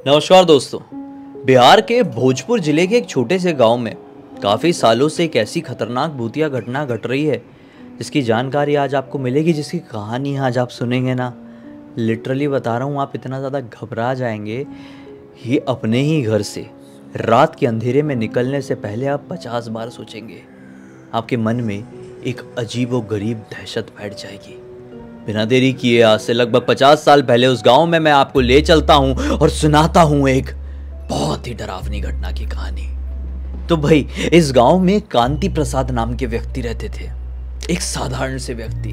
नमस्कार दोस्तों। बिहार के भोजपुर जिले के एक छोटे से गांव में काफ़ी सालों से एक ऐसी खतरनाक भूतिया घटना घट रही है जिसकी जानकारी आज आपको मिलेगी, जिसकी कहानी आज आप सुनेंगे ना, लिटरली बता रहा हूँ, आप इतना ज़्यादा घबरा जाएंगे। ये अपने ही घर से रात के अंधेरे में निकलने से पहले आप 50 बार सोचेंगे। आपके मन में एक अजीब व गरीब दहशत बैठ जाएगी। बिना देरी किए आज से लगभग 50 साल पहले उस गांव में मैं आपको ले चलता हूं और सुनाता हूं एक बहुत ही डरावनी घटना की कहानी। तो भाई, इस गांव में कांति प्रसाद नाम के व्यक्ति रहते थे, एक साधारण से व्यक्ति।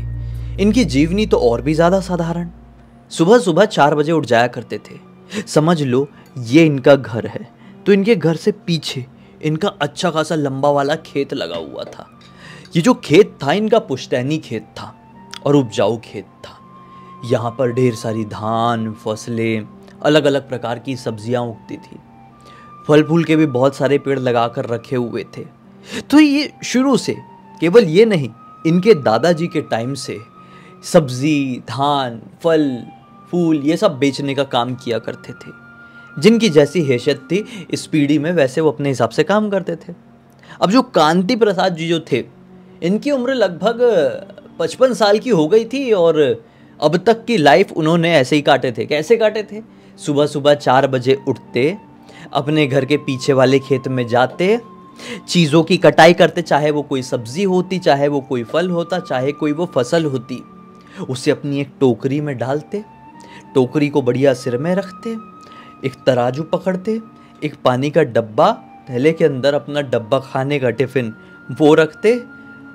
इनकी जीवनी तो और भी ज्यादा साधारण। सुबह सुबह 4 बजे उठ जाया करते थे। समझ लो ये इनका घर है, तो इनके घर से पीछे इनका अच्छा खासा लंबा वाला खेत लगा हुआ था। ये जो खेत था इनका पुश्तैनी खेत था और उपजाऊ खेत था। यहाँ पर ढेर सारी धान, फसलें, अलग अलग प्रकार की सब्जियां उगती थी। फल फूल के भी बहुत सारे पेड़ लगाकर रखे हुए थे। तो ये शुरू से केवल ये नहीं, इनके दादाजी के टाइम से सब्जी, धान, फल फूल ये सब बेचने का काम किया करते थे। जिनकी जैसी हैसियत थी इस पीढ़ी में, वैसे वो अपने हिसाब से काम करते थे। अब जो कांति प्रसाद जी जो थे, इनकी उम्र लगभग 55 साल की हो गई थी और अब तक की लाइफ उन्होंने ऐसे ही काटे थे। कैसे काटे थे? सुबह सुबह 4 बजे उठते, अपने घर के पीछे वाले खेत में जाते, चीज़ों की कटाई करते, चाहे वो कोई सब्जी होती, चाहे वो कोई फल होता, चाहे कोई वो फसल होती। उसे अपनी एक टोकरी में डालते, टोकरी को बढ़िया सिर में रखते, एक तराजू पकड़ते, एक पानी का डब्बा, थैले के अंदर अपना डब्बा खाने का टिफिन वो रखते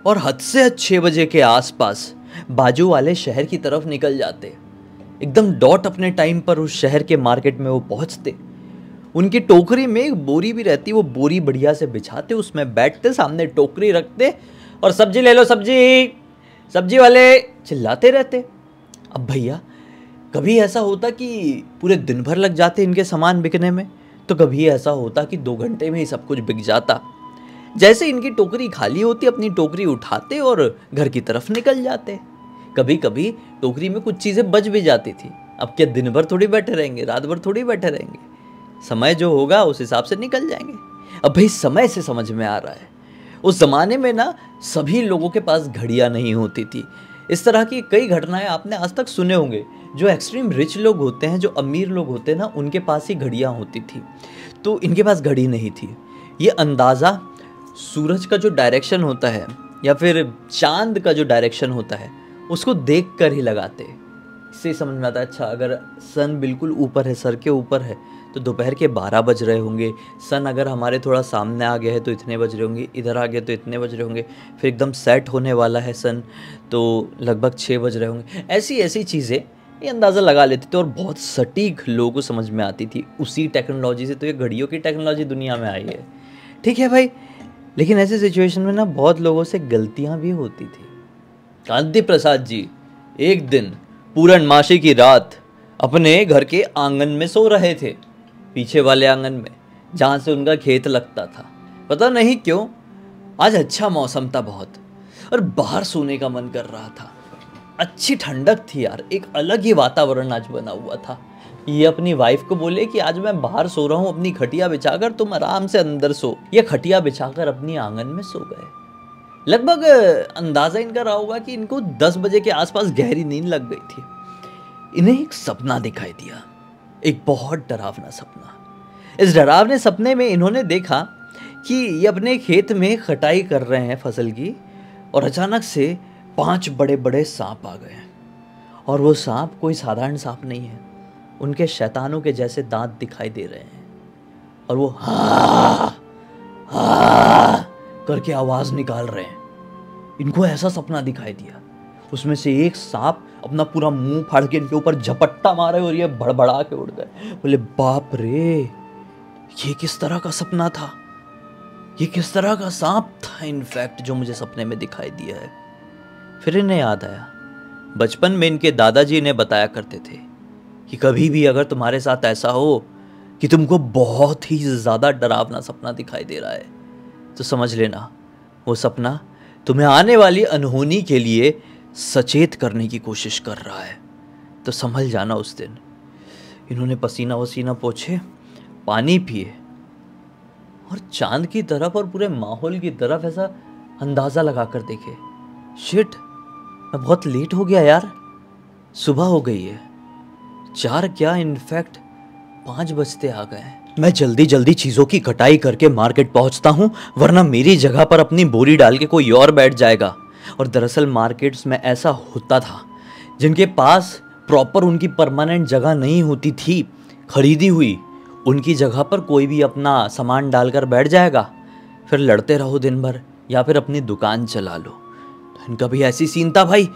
और हद से हद 6 बजे के आसपास बाजू वाले शहर की तरफ निकल जाते। एकदम डॉट अपने टाइम पर उस शहर के मार्केट में वो पहुंचते। उनकी टोकरी में एक बोरी भी रहती, वो बोरी बढ़िया से बिछाते, उसमें बैठते, सामने टोकरी रखते और सब्जी ले लो, सब्जी, सब्जी वाले चिल्लाते रहते। अब भैया, कभी ऐसा होता कि पूरे दिन भर लग जाते इनके सामान बिकने में, तो कभी ऐसा होता कि 2 घंटे में ही सब कुछ बिक जाता। जैसे इनकी टोकरी खाली होती, अपनी टोकरी उठाते और घर की तरफ निकल जाते। कभी कभी टोकरी में कुछ चीज़ें बच भी जाती थी। अब क्या दिन भर थोड़ी बैठे रहेंगे, रात भर थोड़ी बैठे रहेंगे, समय जो होगा उस हिसाब से निकल जाएंगे। अब भाई, समय से समझ में आ रहा है, उस ज़माने में ना सभी लोगों के पास घड़ियाँ नहीं होती थी। इस तरह की कई घटनाएं आपने आज तक सुने होंगे। जो एक्सट्रीम रिच लोग होते हैं, जो अमीर लोग होते हैं ना, उनके पास ही घड़ियाँ होती थी, तो इनके पास घड़ी नहीं थी। ये अंदाज़ा सूरज का जो डायरेक्शन होता है या फिर चांद का जो डायरेक्शन होता है उसको देख कर ही लगाते। इससे समझ में आता है, अच्छा अगर सन बिल्कुल ऊपर है, सर के ऊपर है, तो दोपहर के 12 बज रहे होंगे। सन अगर हमारे थोड़ा सामने आ गया है तो इतने बज रहे होंगे, इधर आ गया तो इतने बज रहे होंगे, फिर एकदम सेट होने वाला है सन तो लगभग 6 बज रहे होंगे। ऐसी ऐसी चीज़ें ये अंदाज़ा लगा लेते थे और बहुत सटीक लोगों को समझ में आती थी। उसी टेक्नोलॉजी से तो ये घड़ियों की टेक्नोलॉजी दुनिया में आई है, ठीक है भाई। लेकिन ऐसे सिचुएशन में ना बहुत लोगों से गलतियां भी होती थी। कांति प्रसाद जी एक दिन पूर्णमासी की रात अपने घर के आंगन में सो रहे थे, पीछे वाले आंगन में जहाँ से उनका खेत लगता था। पता नहीं क्यों आज अच्छा मौसम था बहुत, और बाहर सोने का मन कर रहा था। अच्छी ठंडक थी यार, एक अलग ही वातावरण आज बना हुआ था। ये अपनी वाइफ को बोले कि आज मैं बाहर सो रहा हूँ, अपनी खटिया बिछाकर तुम आराम से अंदर सो। ये खटिया बिछाकर अपनी आंगन में सो गए। लगभग अंदाजा इनका रहा होगा कि इनको 10 बजे के आसपास गहरी नींद लग गई थी। इन्हें एक सपना दिखाई दिया, एक बहुत डरावना सपना। इस डरावने सपने में इन्होंने देखा कि ये अपने खेत में कटाई कर रहे हैं फसल की, और अचानक से 5 बड़े बड़े सांप आ गए। और वो सांप कोई साधारण सांप नहीं है, उनके शैतानों के जैसे दांत दिखाई दे रहे हैं, और वो हा हा करके आवाज निकाल रहे हैं। इनको ऐसा सपना दिखाई दिया, उसमें से एक सांप अपना पूरा मुंह फाड़ के इनके ऊपर झपट्टा मारे और ये भड़बड़ा के उड़ गए। बोले बाप रे, ये किस तरह का सपना था, ये किस तरह का सांप था इनफैक्ट जो मुझे सपने में दिखाई दिया है। फिर इन्हें याद आया, बचपन में इनके दादाजी ने बताया करते थे कि कभी भी अगर तुम्हारे साथ ऐसा हो कि तुमको बहुत ही ज़्यादा डरावना सपना दिखाई दे रहा है, तो समझ लेना वो सपना तुम्हें आने वाली अनहोनी के लिए सचेत करने की कोशिश कर रहा है। तो संभल जाना उस दिन, इन्होंने पसीना वसीना पोंछे, पानी पिए और चांद की तरफ और पूरे माहौल की तरफ ऐसा अंदाज़ा लगा कर देखे, शिट मैं बहुत लेट हो गया यार, सुबह हो गई है, 4 क्या इनफैक्ट 5 बजते आ गए हैं। मैं जल्दी जल्दी चीज़ों की कटाई करके मार्केट पहुंचता हूं, वरना मेरी जगह पर अपनी बोरी डाल के कोई और बैठ जाएगा। और दरअसल मार्केट्स में ऐसा होता था, जिनके पास प्रॉपर उनकी परमानेंट जगह नहीं होती थी खरीदी हुई, उनकी जगह पर कोई भी अपना सामान डालकर बैठ जाएगा, फिर लड़ते रहो दिन भर या फिर अपनी दुकान चला लो। तो इनका भी ऐसी सीन था भाई।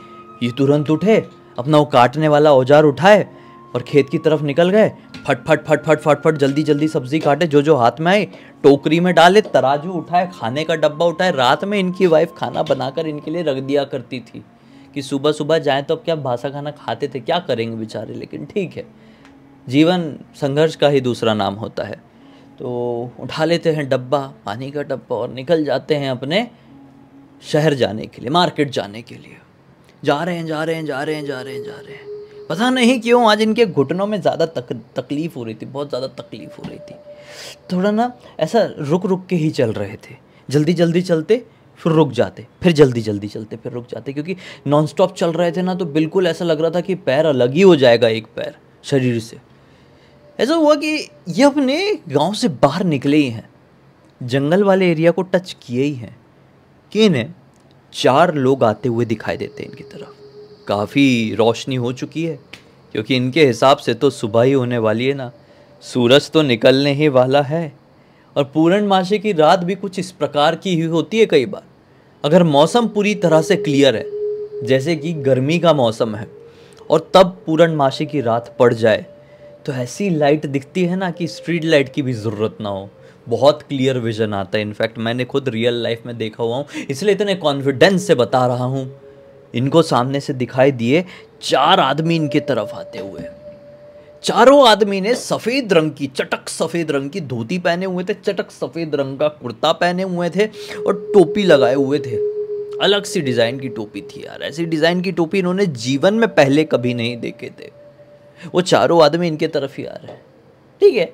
ये तुरंत उठे, अपना वो काटने वाला औजार उठाए और खेत की तरफ निकल गए। फट फट फट फट फट फट जल्दी जल्दी सब्जी काटे, जो जो हाथ में आए टोकरी में डाले, तराजू उठाए, खाने का डब्बा उठाए। रात में इनकी वाइफ खाना बनाकर इनके लिए रख दिया करती थी कि सुबह सुबह जाएं तो अब क्या बासा खाना खाते थे, क्या करेंगे बेचारे, लेकिन ठीक है, जीवन संघर्ष का ही दूसरा नाम होता है। तो उठा लेते हैं डब्बा, पानी का डब्बा, और निकल जाते हैं अपने शहर जाने के लिए, मार्केट जाने के लिए। जा रहे हैं। पता नहीं क्यों आज इनके घुटनों में ज़्यादा तकलीफ़ हो रही थी, बहुत ज़्यादा तकलीफ़ हो रही थी। थोड़ा ना ऐसा रुक रुक के ही चल रहे थे, जल्दी जल्दी चलते फिर रुक जाते, फिर जल्दी जल्दी चलते फिर रुक जाते, क्योंकि नॉन स्टॉप चल रहे थे ना, तो बिल्कुल ऐसा लग रहा था कि पैर अलग ही हो जाएगा, एक पैर शरीर से। ऐसा हुआ कि ये अपने गांव से बाहर निकले ही हैं, जंगल वाले एरिया को टच किए ही हैं कि इन्हें 4 लोग आते हुए दिखाई देते हैं इनकी तरफ। काफ़ी रोशनी हो चुकी है, क्योंकि इनके हिसाब से तो सुबह ही होने वाली है ना, सूरज तो निकलने ही वाला है। और पूर्णमासी की रात भी कुछ इस प्रकार की ही होती है कई बार, अगर मौसम पूरी तरह से क्लियर है, जैसे कि गर्मी का मौसम है, और तब पूर्णमासी की रात पड़ जाए, तो ऐसी लाइट दिखती है ना कि स्ट्रीट लाइट की भी ज़रूरत ना हो, बहुत क्लियर विजन आता है। इनफैक्ट मैंने खुद रियल लाइफ में देखा हुआ हूँ, इसलिए इतने कॉन्फिडेंस से बता रहा हूँ। इनको सामने से दिखाई दिए 4 आदमी इनके तरफ आते हुए। चारों आदमी ने सफ़ेद रंग की, चटक सफ़ेद रंग की धोती पहने हुए थे, चटक सफ़ेद रंग का कुर्ता पहने हुए थे और टोपी लगाए हुए थे। अलग सी डिज़ाइन की टोपी थी यार, ऐसी डिज़ाइन की टोपी इन्होंने जीवन में पहले कभी नहीं देखे थे। वो चारों आदमी इनके तरफ ही आ रहे हैं, ठीक है,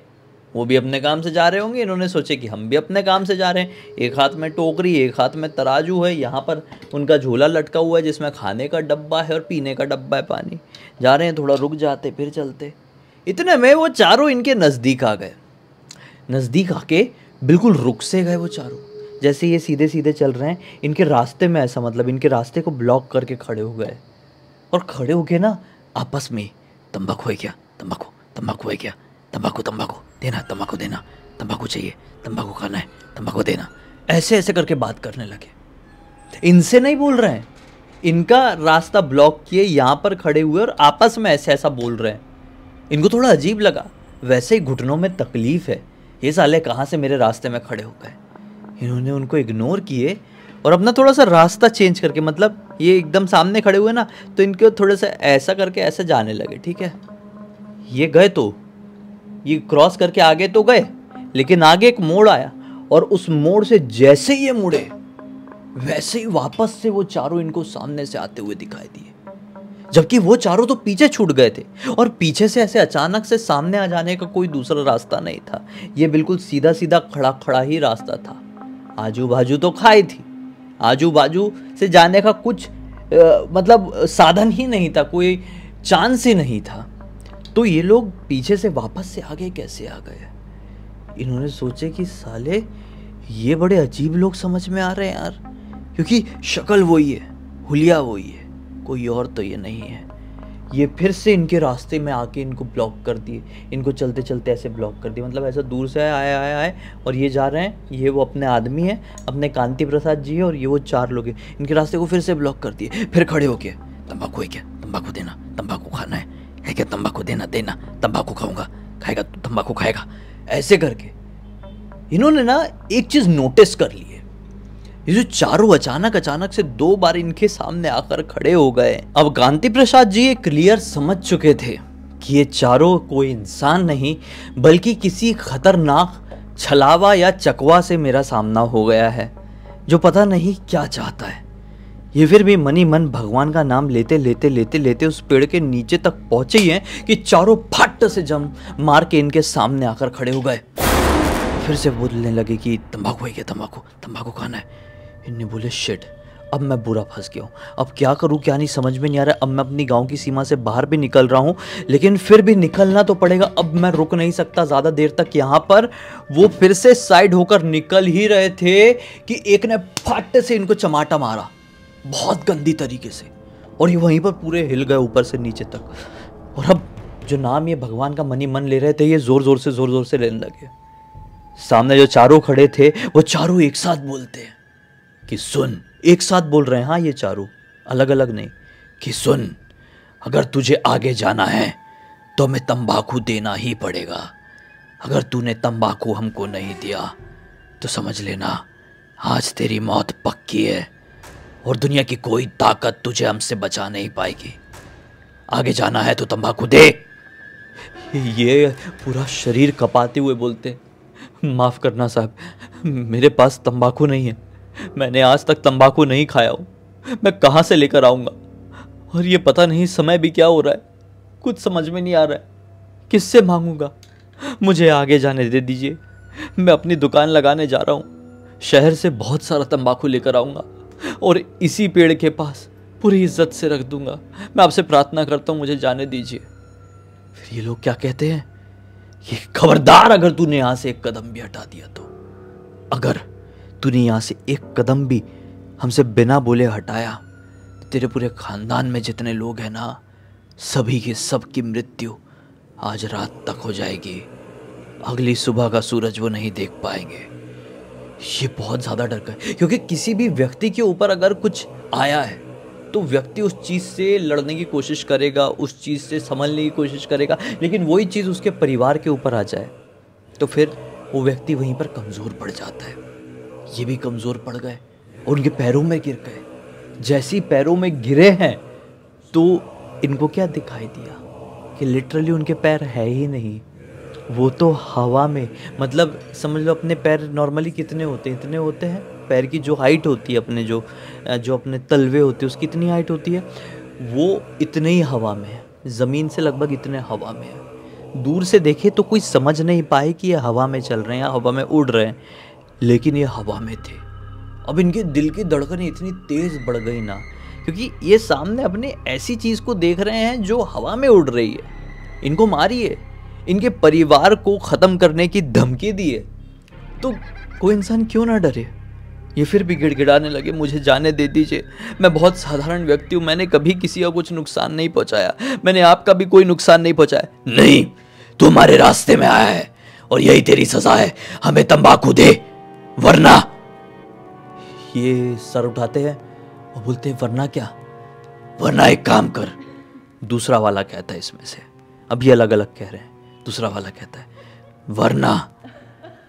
वो भी अपने काम से जा रहे होंगे, इन्होंने सोचे कि हम भी अपने काम से जा रहे हैं। एक हाथ में टोकरी, एक हाथ में तराजू है, यहाँ पर उनका झोला लटका हुआ है जिसमें खाने का डब्बा है और पीने का डब्बा है, पानी। जा रहे हैं, थोड़ा रुक जाते फिर चलते। इतने में वो चारों इनके नज़दीक आ गए। नज़दीक आके बिल्कुल रुक से गए वो चारों। जैसे ये सीधे सीधे चल रहे हैं, इनके रास्ते में ऐसा, मतलब इनके रास्ते को ब्लॉक करके खड़े हो गए। और खड़े हो के ना आपस में, तंबाकू है क्या, तंबाकू है क्या, तंबाकू देना, तंबाकू देना, तंबाकू चाहिए, तंबाकू खाना है, तंबाकू देना, ऐसे ऐसे करके बात करने लगे। इनसे नहीं बोल रहे हैं, इनका रास्ता ब्लॉक किए यहाँ पर खड़े हुए और आपस में ऐसे ऐसा बोल रहे हैं। इनको थोड़ा अजीब लगा, वैसे ही घुटनों में तकलीफ़ है, ये साले कहाँ से मेरे रास्ते में खड़े हो गए। इन्होंने उनको इग्नोर किए और अपना थोड़ा सा रास्ता चेंज करके, मतलब ये एकदम सामने खड़े हुए ना, तो इनको थोड़ा सा ऐसा करके ऐसे जाने लगे, ठीक है। ये गए तो ये क्रॉस करके आगे तो गए, लेकिन आगे एक मोड़ आया और उस मोड़ से जैसे ही ये मुड़े, वैसे ही वापस से वो चारों इनको सामने से आते हुए दिखाई दिए, जबकि वो चारों तो पीछे छूट गए थे। और पीछे से ऐसे अचानक से सामने आ जाने का कोई दूसरा रास्ता नहीं था, ये बिल्कुल सीधा सीधा खड़ा खड़ा ही रास्ता था। आजू बाजू तो खाई थी, आजू बाजू से जाने का कुछ मतलब साधन ही नहीं था, कोई चांस ही नहीं था। तो ये लोग पीछे से वापस से आगे कैसे आ गए। इन्होंने सोचे कि साले ये बड़े अजीब लोग समझ में आ रहे हैं यार, क्योंकि शक्ल वही है, हुलिया वही है, कोई और तो ये नहीं है। ये फिर से इनके रास्ते में आके इनको ब्लॉक कर दिए, इनको चलते चलते ऐसे ब्लॉक कर दिए, मतलब ऐसा दूर से आए और ये जा रहे हैं। ये वो अपने आदमी है, अपने कांति प्रसाद जी है, और ये वो 4 लोग हैं, इनके रास्ते को फिर से ब्लॉक कर दिए। फिर खड़े होके, तंबाकू है क्या, तंबाकू देना, तंबाकू खाना है क्या, तंबाकू देना, तंबाकू खाऊंगा, खाएगा तो तंबाकू खाएगा। ऐसे करके इन्होंने ना एक चीज नोटिस कर ली है, ये जो चारों अचानक से 2 बार इनके सामने आकर खड़े हो गए। अब कांति प्रसाद जी ये क्लियर समझ चुके थे कि ये चारों कोई इंसान नहीं, बल्कि किसी खतरनाक छलावा या चकवा से मेरा सामना हो गया है, जो पता नहीं क्या चाहता है। ये फिर भी मनी मन भगवान का नाम लेते लेते लेते लेते उस पेड़ के नीचे तक पहुंचे ही हैं कि चारों फट से जम मार के इनके सामने आकर खड़े हो गए। फिर से बोलने लगे कि तंबाकू है क्या, तंबाकू तंबाकू खाना है। इनने बोले शिट, अब मैं बुरा फंस गया हूँ, अब क्या करूँ क्या नहीं समझ में नहीं आ रहा है। अब मैं अपनी गांव की सीमा से बाहर भी निकल रहा हूँ, लेकिन फिर भी निकलना तो पड़ेगा। अब मैं रुक नहीं सकता ज़्यादा देर तक यहाँ पर। वो फिर से साइड होकर निकल ही रहे थे कि एक ने फट से इनको चमाटा मारा बहुत गंदी तरीके से, और ये वहीं पर पूरे हिल गए ऊपर से नीचे तक। और अब जो नाम ये भगवान का मनी मन ले रहे थे, ये जोर जोर से लेने लगे। सामने जो चारों खड़े थे वो चारों एक साथ बोलते हैं कि सुन, एक साथ बोल रहे हैं, हाँ ये चारों अलग अलग नहीं, कि सुन, अगर तुझे आगे जाना है तो हमें तंबाकू देना ही पड़ेगा। अगर तूने तंबाकू हमको नहीं दिया तो समझ लेना आज तेरी मौत पक्की है, और दुनिया की कोई ताकत तुझे हमसे बचा नहीं पाएगी। आगे जाना है तो तंबाकू दे। ये पूरा शरीर कपाते हुए बोलते, माफ़ करना साहब, मेरे पास तंबाकू नहीं है, मैंने आज तक तंबाकू नहीं खाया हूँ, मैं कहाँ से लेकर आऊँगा, और ये पता नहीं समय भी क्या हो रहा है, कुछ समझ में नहीं आ रहा है, किससे मांगूंगा, मुझे आगे जाने दे दीजिए। मैं अपनी दुकान लगाने जा रहा हूँ, शहर से बहुत सारा तंबाकू लेकर आऊँगा और इसी पेड़ के पास पूरी इज्जत से रख दूंगा। मैं आपसे प्रार्थना करता हूँ, मुझे जाने दीजिए। फिर ये लोग क्या कहते हैं कि खबरदार, अगर तूने यहाँ से एक कदम भी हटा दिया तो, अगर तूने यहाँ से एक कदम भी हमसे बिना बोले हटाया तो तेरे पूरे खानदान में जितने लोग हैं ना, सभी की सबकी मृत्यु आज रात तक हो जाएगी। अगली सुबह का सूरज वो नहीं देख पाएंगे। ये बहुत ज़्यादा डर गए, क्योंकि किसी भी व्यक्ति के ऊपर अगर कुछ आया है तो व्यक्ति उस चीज़ से लड़ने की कोशिश करेगा, उस चीज़ से संभलने की कोशिश करेगा, लेकिन वही चीज़ उसके परिवार के ऊपर आ जाए तो फिर वो व्यक्ति वहीं पर कमज़ोर पड़ जाता है। ये भी कमज़ोर पड़ गए और उनके पैरों में गिर गए। जैसे ही पैरों में गिरे हैं तो इनको क्या दिखाई दिया कि लिटरली उनके पैर है ही नहीं, वो तो हवा में, मतलब समझ लो अपने पैर नॉर्मली कितने होते हैं, इतने होते हैं, पैर की जो हाइट होती है अपने जो अपने तलवे होते हैं उसकी इतनी हाइट होती है, वो इतने ही हवा में है, ज़मीन से लगभग इतने हवा में है। दूर से देखे तो कोई समझ नहीं पाए कि ये हवा में चल रहे हैं या हवा में उड़ रहे हैं, लेकिन ये हवा में थे। अब इनके दिल की धड़कन इतनी तेज़ बढ़ गई ना, क्योंकि ये सामने अपने ऐसी चीज़ को देख रहे हैं जो हवा में उड़ रही है, इनको मारिए, इनके परिवार को ख़त्म करने की धमकी दी है, तो कोई इंसान क्यों ना डरे। ये फिर भी गिड़गिड़ाने लगे, मुझे जाने दे दीजिए, मैं बहुत साधारण व्यक्ति हूँ, मैंने कभी किसी का कुछ नुकसान नहीं पहुँचाया, मैंने आपका भी कोई नुकसान नहीं पहुँचाया। नहीं, तू हमारे रास्ते में आया है और यही तेरी सज़ा है, हमें तंबाकू दे वरना। ये सर उठाते हैं और बोलते हैं वरना क्या, वरना एक काम कर। दूसरा वाला कहता है इसमें से, अब ये अलग अलग कह रहे हैं। दूसरा वाला कहता है वरना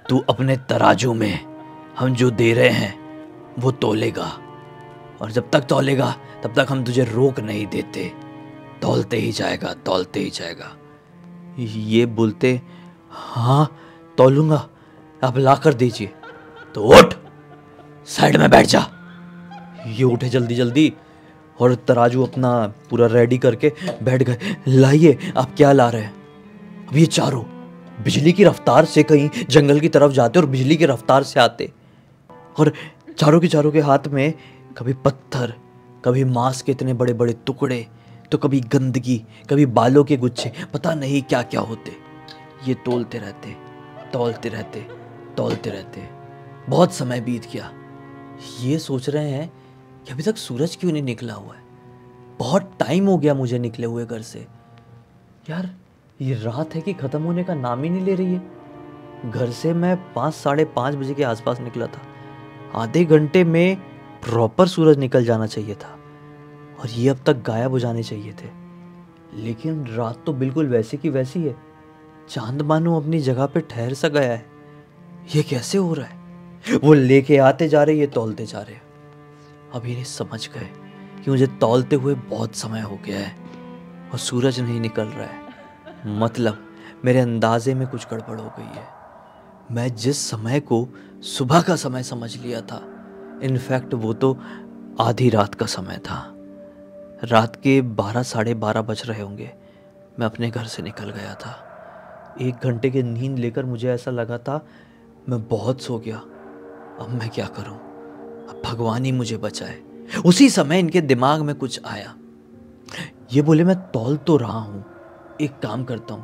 तू अपने तराजू में हम जो दे रहे हैं वो तौलेगा, और जब तक तौलेगा तब तक हम तुझे रोक नहीं देते, तौलते ही जाएगा, तौलते ही जाएगा। ये बोलते हाँ तौलूंगा, आप ला कर दीजिए। तो उठ, साइड में बैठ जा। ये उठे जल्दी जल्दी और तराजू अपना पूरा रेडी करके बैठ गए। लाइए, आप क्या ला रहे हैं। अब ये चारों बिजली की रफ्तार से कहीं जंगल की तरफ जाते और बिजली की रफ्तार से आते, और चारों के हाथ में कभी पत्थर, कभी मांस के इतने बड़े बड़े टुकड़े, तो कभी गंदगी, कभी बालों के गुच्छे, पता नहीं क्या क्या होते। ये तौलते रहते, तौलते रहते, तौलते रहते। बहुत समय बीत गया। ये सोच रहे हैं कि अभी तक सूरज क्यों नहीं निकला हुआ है, बहुत टाइम हो गया मुझे निकले हुए घर से। यार ये रात है कि ख़त्म होने का नाम ही नहीं ले रही है। घर से मैं 5 साढ़े 5 बजे के आसपास निकला था, आधे घंटे में प्रॉपर सूरज निकल जाना चाहिए था और ये अब तक गायब हो जाने चाहिए थे, लेकिन रात तो बिल्कुल वैसी की वैसी है। चांद मानो अपनी जगह पे ठहर सा गया है। ये कैसे हो रहा है। वो लेके आते जा रहे, ये तौलते जा रहे। अब ये समझ गए कि मुझे तौलते हुए बहुत समय हो गया है और सूरज नहीं निकल रहा है, मतलब मेरे अंदाजे में कुछ गड़बड़ हो गई है। मैं जिस समय को सुबह का समय समझ लिया था, इनफैक्ट वो तो आधी रात का समय था। रात के 12 साढ़े 12 बज रहे होंगे। मैं अपने घर से निकल गया था। 1 घंटे की नींद लेकर मुझे ऐसा लगा था मैं बहुत सो गया। अब मैं क्या करूं? अब भगवान ही मुझे बचाए। उसी समय इनके दिमाग में कुछ आया। ये बोले मैं तौल तो रहा हूं, एक काम करता हूं,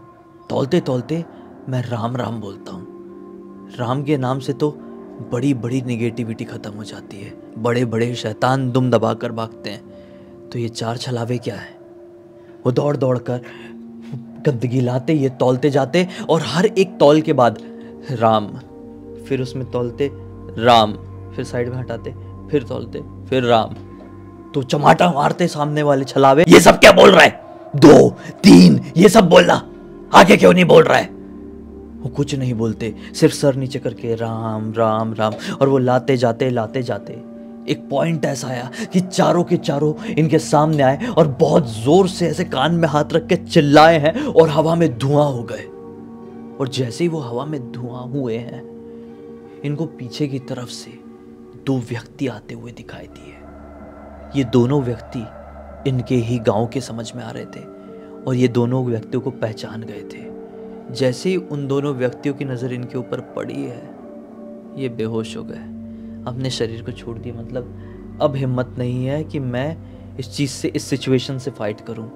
तौलते तौलते मैं राम राम बोलता हूं। राम के नाम से तो बड़ी बड़ी निगेटिविटी खत्म हो जाती है। बड़े बड़े शैतान दुम दबा कर भागते हैं। तो ये 4 छलावे क्या है? वो दौड़ दौड़ कर गंदगी लाते, ये तौलते जाते और हर एक तौल के बाद राम, फिर उसमें तौलते राम, फिर साइड में हटाते, फिर तौलते, फिर राम। तो चमाटा मारते सामने वाले छलावे, ये सब क्या बोल रहा है? 2 3 ये सब बोलना, आगे क्यों नहीं बोल रहा है? वो कुछ नहीं बोलते, सिर्फ सर नीचे करके राम राम राम। और वो लाते जाते एक पॉइंट ऐसा आया कि चारों के चारों इनके सामने आए और बहुत जोर से ऐसे कान में हाथ रख के चिल्लाए हैं और हवा में धुआं हो गए। और जैसे ही वो हवा में धुआं हुए हैं, इनको पीछे की तरफ से 2 व्यक्ति आते हुए दिखाई दिए। ये दोनों व्यक्ति इनके ही गांव के समझ में आ रहे थे और ये दोनों व्यक्तियों को पहचान गए थे। जैसे ही उन दोनों व्यक्तियों की नज़र इनके ऊपर पड़ी है, ये बेहोश हो गए, अपने शरीर को छोड़ दिया। मतलब अब हिम्मत नहीं है कि मैं इस चीज़ से, इस सिचुएशन से फाइट करूं।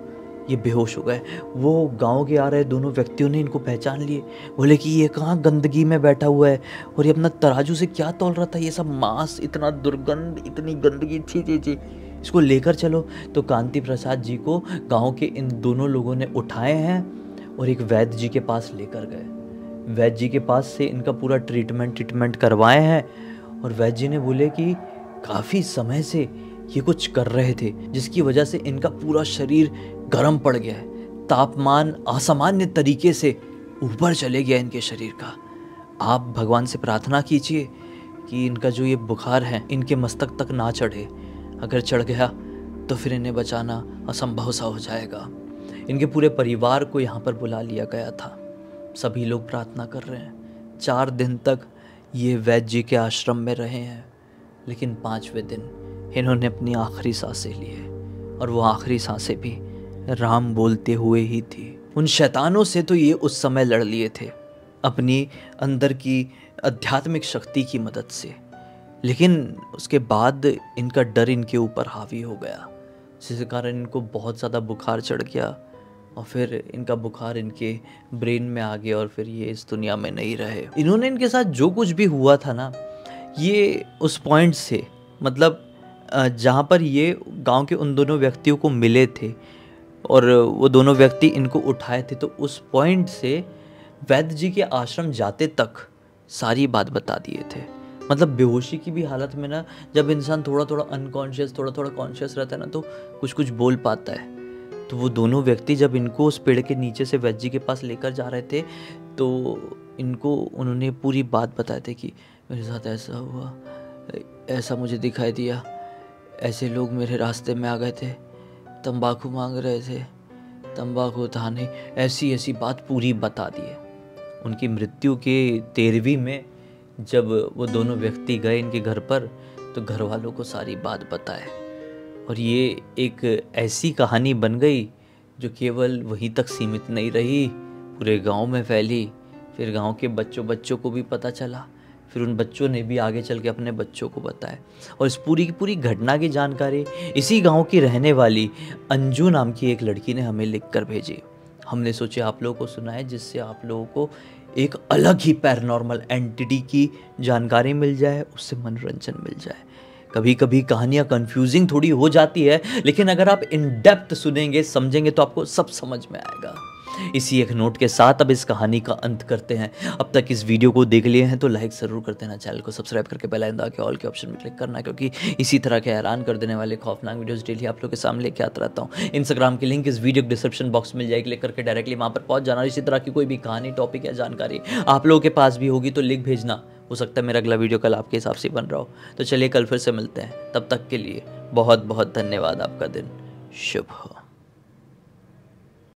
ये बेहोश हो गए। वो गांव के आ रहे दोनों व्यक्तियों ने इनको पहचान लिए। बोले कि ये कहाँ गंदगी में बैठा हुआ है और ये अपना तराजू से क्या तौल रहा था? ये सब मांस, इतना दुर्गंध, इतनी गंदगी, छी, इसको लेकर चलो। तो कांति प्रसाद जी को गाँव के इन दोनों लोगों ने उठाए हैं और एक वैद्य जी के पास लेकर गए। वैद्य जी के पास से इनका पूरा ट्रीटमेंट करवाए हैं। और वैद्य जी ने बोले कि काफ़ी समय से ये कुछ कर रहे थे, जिसकी वजह से इनका पूरा शरीर गर्म पड़ गया है। तापमान असामान्य तरीके से ऊपर चले गया इनके शरीर का। आप भगवान से प्रार्थना कीजिए कि इनका जो ये बुखार है इनके मस्तक तक ना चढ़े। अगर चढ़ गया तो फिर इन्हें बचाना असंभव सा हो जाएगा। इनके पूरे परिवार को यहाँ पर बुला लिया गया था। सभी लोग प्रार्थना कर रहे हैं। 4 दिन तक ये वैद्य जी के आश्रम में रहे हैं, लेकिन 5वें दिन इन्होंने अपनी आखिरी सांसें ली है और वो आखिरी सांसें भी राम बोलते हुए ही थी। उन शैतानों से तो ये उस समय लड़ लिए थे अपनी अंदर की आध्यात्मिक शक्ति की मदद से, लेकिन उसके बाद इनका डर इनके ऊपर हावी हो गया, जिसके कारण इनको बहुत ज़्यादा बुखार चढ़ गया और फिर इनका बुखार इनके ब्रेन में आ गया और फिर ये इस दुनिया में नहीं रहे। इन्होंने, इनके साथ जो कुछ भी हुआ था ना, ये उस पॉइंट से, मतलब जहाँ पर ये गांव के उन दोनों व्यक्तियों को मिले थे और वो दोनों व्यक्ति इनको उठाए थे, तो उस पॉइंट से वैद्य जी के आश्रम जाते तक सारी बात बता दिए थे। मतलब बेहोशी की भी हालत में ना, जब इंसान थोड़ा थोड़ा अनकॉन्शियस, थोड़ा थोड़ा कॉन्शियस रहता है ना, तो कुछ कुछ बोल पाता है। तो वो दोनों व्यक्ति जब इनको उस पेड़ के नीचे से वैद्य जी के पास लेकर जा रहे थे, तो इनको उन्होंने पूरी बात बताई थी कि मेरे साथ ऐसा हुआ, ऐसा मुझे दिखाई दिया, ऐसे लोग मेरे रास्ते में आ गए थे, तंबाकू मांग रहे थे, तंबाकू था नहीं, ऐसी ऐसी बात पूरी बता दी है। उनकी मृत्यु के 13वीं में जब वो दोनों व्यक्ति गए इनके घर पर, तो घर वालों को सारी बात बताए और ये एक ऐसी कहानी बन गई जो केवल वहीं तक सीमित नहीं रही, पूरे गांव में फैली। फिर गांव के बच्चों को भी पता चला, फिर उन बच्चों ने भी आगे चल के अपने बच्चों को बताया। और इस पूरी की पूरी घटना की जानकारी इसी गांव की रहने वाली अंजू नाम की एक लड़की ने हमें लिख कर भेजी। हमने सोचा आप लोगों को सुनाए, जिससे आप लोगों को एक अलग ही पैरानॉर्मल एंटिटी की जानकारी मिल जाए, उससे मनोरंजन मिल जाए। कभी कभी कहानियाँ कंफ्यूजिंग थोड़ी हो जाती है, लेकिन अगर आप इन डेप्थ सुनेंगे, समझेंगे, तो आपको सब समझ में आएगा। इसी एक नोट के साथ अब इस कहानी का अंत करते हैं। अब तक इस वीडियो को देख लिए हैं तो लाइक ज़रूर कर देना, चैनल को सब्सक्राइब करके बेल आइकन दबा के ऑल के ऑप्शन में क्लिक करना, क्योंकि इसी तरह के हैरान कर देने वाले खौफनाक वीडियोस डेली आप लोग के सामने लेके आता रहता हूँ। इंस्टाग्राम की लिंक इस वीडियो के डिस्क्रिप्शन बॉक्स में मिल जाएगी, क्लिक करके डायरेक्टली वहाँ पर पहुँच जाना। इसी तरह की कोई भी कहानी, टॉपिक या जानकारी आप लोगों के पास भी होगी तो लिंक भेजना, हो सकता है मेरा अगला वीडियो कल आपके हिसाब से बन रहा हो। तो चलिए कल फिर से मिलते हैं, तब तक के लिए बहुत बहुत धन्यवाद। आपका दिन शुभ हो।